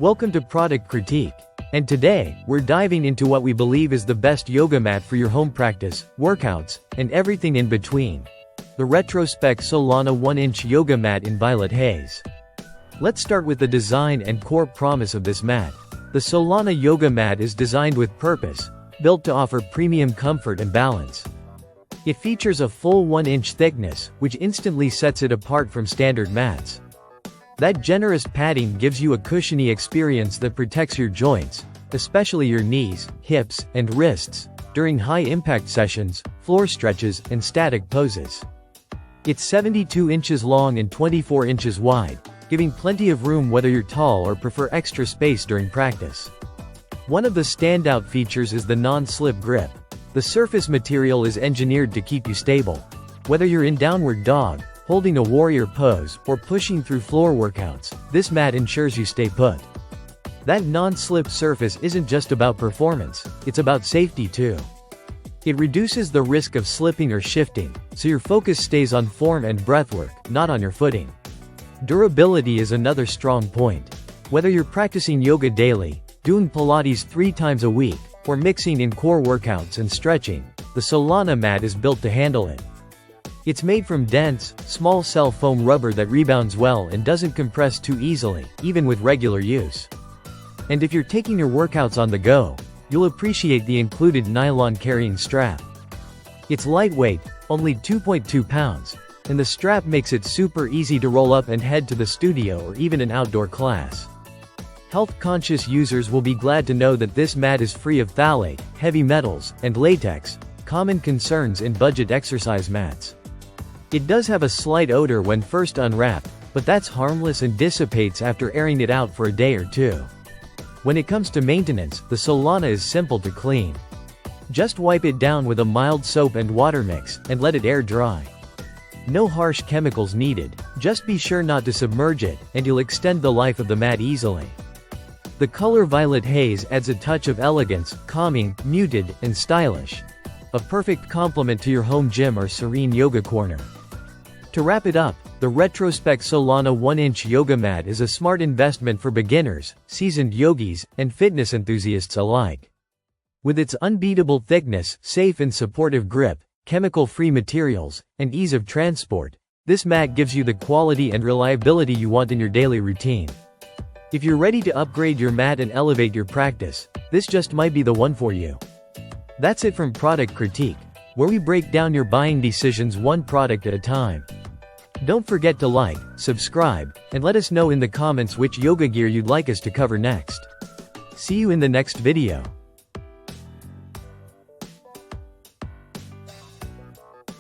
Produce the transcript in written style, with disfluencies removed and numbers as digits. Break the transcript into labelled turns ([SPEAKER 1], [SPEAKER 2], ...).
[SPEAKER 1] Welcome to Product Critique. And today, we're diving into what we believe is the best yoga mat for your home practice, workouts, and everything in between. The Retrospec Solana 1-inch yoga mat in violet haze. Let's start with the design and core promise of this mat. The Solana yoga mat is designed with purpose, built to offer premium comfort and balance. It features a full 1-inch thickness, which instantly sets it apart from standard mats. That generous padding gives you a cushiony experience that protects your joints, especially your knees, hips, and wrists, during high-impact sessions, floor stretches, and static poses. It's 72 inches long and 24 inches wide, giving plenty of room whether you're tall or prefer extra space during practice. One of the standout features is the non-slip grip. The surface material is engineered to keep you stable. Whether you're in downward dog, holding a warrior pose, or pushing through floor workouts, this mat ensures you stay put. That non-slip surface isn't just about performance, it's about safety too. It reduces the risk of slipping or shifting, so your focus stays on form and breathwork, not on your footing. Durability is another strong point. Whether you're practicing yoga daily, doing Pilates 3 times a week, or mixing in core workouts and stretching, the Solana mat is built to handle it. It's made from dense, small-cell foam rubber that rebounds well and doesn't compress too easily, even with regular use. And if you're taking your workouts on the go, you'll appreciate the included nylon carrying strap. It's lightweight, only 2.2 pounds, and the strap makes it super easy to roll up and head to the studio or even an outdoor class. Health-conscious users will be glad to know that this mat is free of phthalate, heavy metals, and latex, common concerns in budget exercise mats. It does have a slight odor when first unwrapped, but that's harmless and dissipates after airing it out for a day or two. When it comes to maintenance, the Solana is simple to clean. Just wipe it down with a mild soap and water mix, and let it air dry. No harsh chemicals needed, just be sure not to submerge it, and you'll extend the life of the mat easily. The color violet haze adds a touch of elegance, calming, muted, and stylish. A perfect complement to your home gym or serene yoga corner. To wrap it up, the Retrospec Solana 1-inch yoga mat is a smart investment for beginners, seasoned yogis, and fitness enthusiasts alike. With its unbeatable thickness, safe and supportive grip, chemical-free materials, and ease of transport, this mat gives you the quality and reliability you want in your daily routine. If you're ready to upgrade your mat and elevate your practice, this just might be the one for you. That's it from Product Critique, where we break down your buying decisions one product at a time. Don't forget to like, subscribe, and let us know in the comments which yoga gear you'd like us to cover next. See you in the next video.